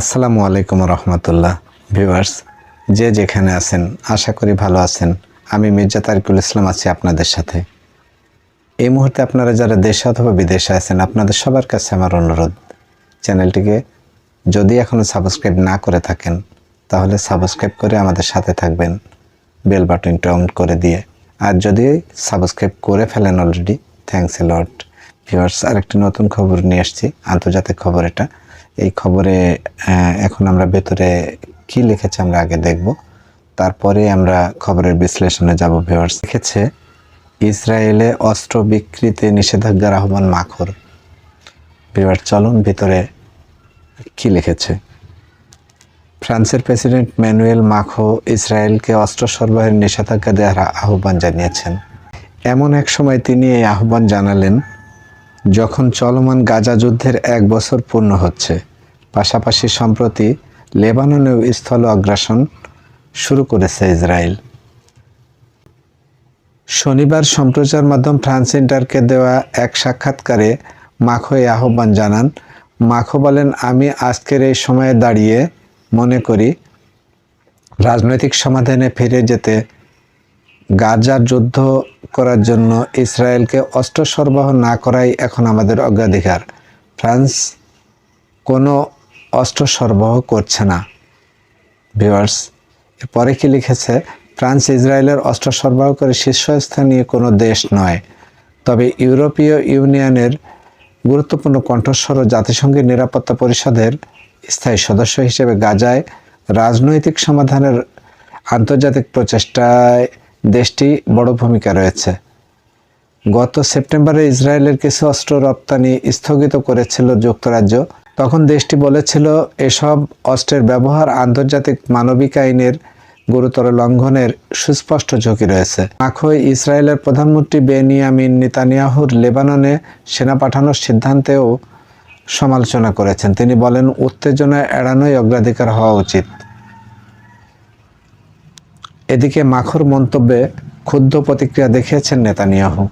আসসালামু আলাইকুম রহমতুল্লাহ। ভিউয়ার্স, যে যেখানে আছেন আশা করি ভালো আছেন। আমি মির্জা তারিকুল ইসলাম আছি আপনাদের সাথে। এই মুহূর্তে আপনারা যারা দেশে অথবা বিদেশে আছেন, আপনাদের সবার কাছে আমার অনুরোধ, চ্যানেলটিকে যদি এখনও সাবস্ক্রাইব না করে থাকেন তাহলে সাবস্ক্রাইব করে আমাদের সাথে থাকবেন, বেল বাটনটা অন করে দিয়ে। আর যদি সাবস্ক্রাইব করে ফেলেন already, thanks a lot. Viewers, আরেকটি নতুন খবর নিয়ে আসছি, আন্তর্জাতিক খবর এটা। এই খবরে এখন আমরা ভেতরে কি লিখেছে আমরা আগে দেখব, তারপরে আমরা খবরের বিশ্লেষণে যাব। ভিউয়ার্স, লিখেছে ইসরায়েলে অস্ত্র বিক্রিতে নিষেধাজ্ঞার আহ্বান মাখর। ভিউয়ার্স, চলুন ভিতরে কি লিখেছে। ফ্রান্সের প্রেসিডেন্ট ম্যানুয়েল মাখো ইসরায়েলকে অস্ত্র সরবরাহের নিষেধাজ্ঞা দেওয়ার আহ্বান জানিয়েছেন। এমন এক সময় তিনি এই আহ্বান জানালেন যখন চলমান গাজা যুদ্ধের 1 বছর পূর্ণ হচ্ছে। পাশাপাশি সম্প্রতি লেবাননেও স্থল আগ্রাসন শুরু করেছে ইসরায়েল। শনিবার সম্প্রচার মাধ্যম ফ্রান্স ইন্টারকে দেওয়া এক সাক্ষাৎকারে মাখো এই আহ্বান জানান। মাখো বলেন, আমি আজকের এই সময়ে দাঁড়িয়ে মনে করি রাজনৈতিক সমাধানে ফিরে যেতে গাজার যুদ্ধ করার জন্য ইসরায়েলকে অস্ত্র সরবরাহ না করাই এখন আমাদের অগ্রাধিকার। ফ্রান্স কোনো অস্ত্র সরবরাহ করছে না। ভিউয়ার্স, এরপরে কি লিখেছে, ফ্রান্স ইসরায়েলের অস্ত্র সরবরাহ করে শীর্ষস্থানীয় কোনো দেশ নয়, তবে ইউরোপীয় ইউনিয়নের গুরুত্বপূর্ণ কণ্ঠস্বর ও জাতিসংঘের নিরাপত্তা পরিষদের স্থায়ী সদস্য হিসেবে গাজায় রাজনৈতিক সমাধানের আন্তর্জাতিক প্রচেষ্টায় দেশটি বড় ভূমিকা রয়েছে। গত সেপ্টেম্বরে ইসরায়েলের কিছু অস্ত্র রপ্তানি স্থগিত করেছিল যুক্তরাজ্য। তখন দেশটি বলেছিল এসব অস্ত্রের ব্যবহার আন্তর্জাতিক মানবিক আইনের গুরুতর লঙ্ঘনের সুস্পষ্ট ঝুঁকি রয়েছে। মাখো ইসরায়েলের প্রধানমন্ত্রী বেনিয়ামিন নেতানিয়াহুর লেবাননে সেনা পাঠানোর সিদ্ধান্তেও সমালোচনা করেছেন। তিনি বলেন, উত্তেজনা এড়ানোই অগ্রাধিকার হওয়া উচিত। এদিকে মাখোর মন্তব্যে ক্ষুব্ধ প্রতিক্রিয়া দেখিয়েছেন নেতানিয়াহু।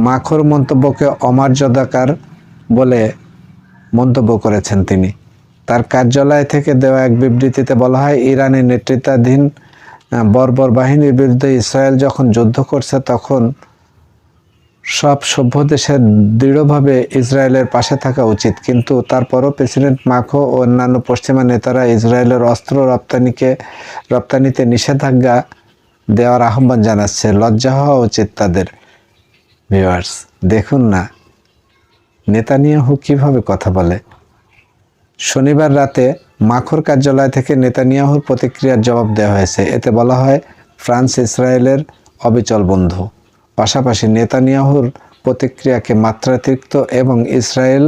মাখোর মন্তব্যকে অমর্যাদাকর বলে মন্তব্য করেছেন তিনি। তার কার্যালয় থেকে দেওয়া এক বিবৃতিতে বলা হয়, ইরানের নেতৃত্বাধীন বর্বর বাহিনীর বিরুদ্ধে ইসরায়েল যখন যুদ্ধ করছে তখন সব সভ্য দেশের দৃঢ়ভাবে ইসরায়েলের পাশে থাকা উচিত। কিন্তু তারপরও প্রেসিডেন্ট মাখো ও অন্যান্য পশ্চিমা নেতারা ইসরায়েলের অস্ত্র রপ্তানিতে নিষেধাজ্ঞা দেওয়ার আহ্বান জানাচ্ছে। লজ্জা হওয়া উচিত তাদের। ভিউয়ার্স, দেখুন না নেতানিয়াহু কিভাবে কথা বলে। শনিবার রাতে মাখোর কার্যালয় থেকে নেতানিয়াহুর প্রতিক্রিয়ার জবাব দেওয়া হয়েছে। এতে বলা হয়, ফ্রান্স ইসরায়েলের অবিচল বন্ধু। পাশাপাশি নেতানিয়াহুর প্রতিক্রিয়াকে মাত্রাতিরিক্ত এবং ইসরায়েল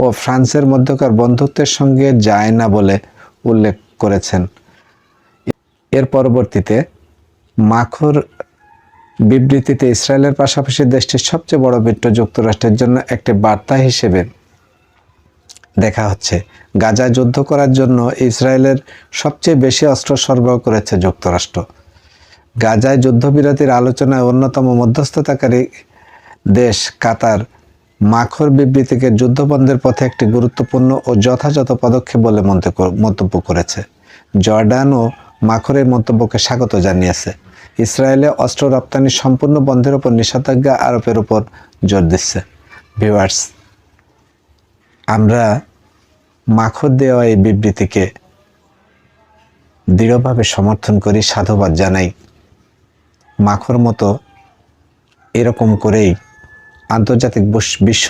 ও ফ্রান্সের মধ্যকার বন্ধুত্বের সঙ্গে যায় না বলে উল্লেখ করেছেন। এর পরবর্তীতে মাখোর বিবৃতিতে ইসরায়েলের পাশাপাশি দেশটির সবচেয়ে বড় মিত্র যুক্তরাষ্ট্রের জন্য একটি বার্তা হিসেবে দেখা হচ্ছে। গাজায় যুদ্ধ করার জন্য ইসরায়েলের সবচেয়ে বেশি অস্ত্র সরবরাহ করেছে যুক্তরাষ্ট্র। গাজায় যুদ্ধবিরতির আলোচনায় অন্যতম মধ্যস্থতাকারী দেশ কাতার মাখোর বিবৃতিকে যুদ্ধবন্ধের পথে একটি গুরুত্বপূর্ণ ও যথাযথ পদক্ষেপ বলে মন্তব্য করেছে। জর্ডানও মাখোর এই মন্তব্যকে স্বাগত জানিয়েছে। ইসরায়েলে অস্ত্র রপ্তানি সম্পূর্ণ বন্ধের উপর নিষেধাজ্ঞা আরোপের উপর জোর দিচ্ছে। ভিউয়ার্স, আমরা মাখোর দেওয়া এই বিবৃতিকে দৃঢ়ভাবে সমর্থন করি, সাধুবাদ জানাই। মাখোর মতো এরকম করেই আন্তর্জাতিক বিশ্ব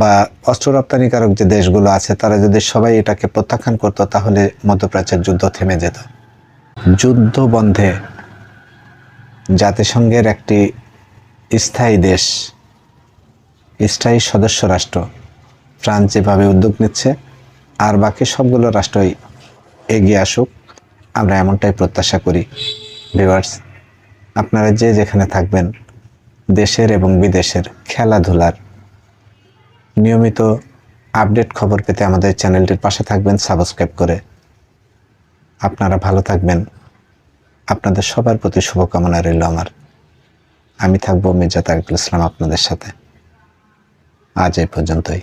বা অস্ত্র রপ্তানিকারক যে দেশগুলো আছে তারা যদি সবাই এটাকে প্রত্যাখ্যান করতো তাহলে মধ্যপ্রাচ্যের যুদ্ধ থেমে যেত। যুদ্ধ বন্ধে জাতিসংঘের একটি স্থায়ী দেশ, স্থায়ী সদস্য রাষ্ট্র ফ্রান্স যেভাবে উদ্যোগ নিচ্ছে, আর বাকি সবগুলো রাষ্ট্রই এগিয়ে আসুক, আমরা এমনটাই প্রত্যাশা করি। ভিউয়ার্স, আপনারা যে যেখানে থাকবেন, দেশের এবং বিদেশের খেলাধুলার নিয়মিত আপডেট খবর পেতে আমাদের চ্যানেলটির পাশে থাকবেন সাবস্ক্রাইব করে। আপনারা ভালো থাকবেন। আপনাদের সবার প্রতি শুভকামনা রইল আমার। আমি থাকবো মির্জা তারিকুল ইসলাম আপনাদের সাথে। আজ এই পর্যন্তই।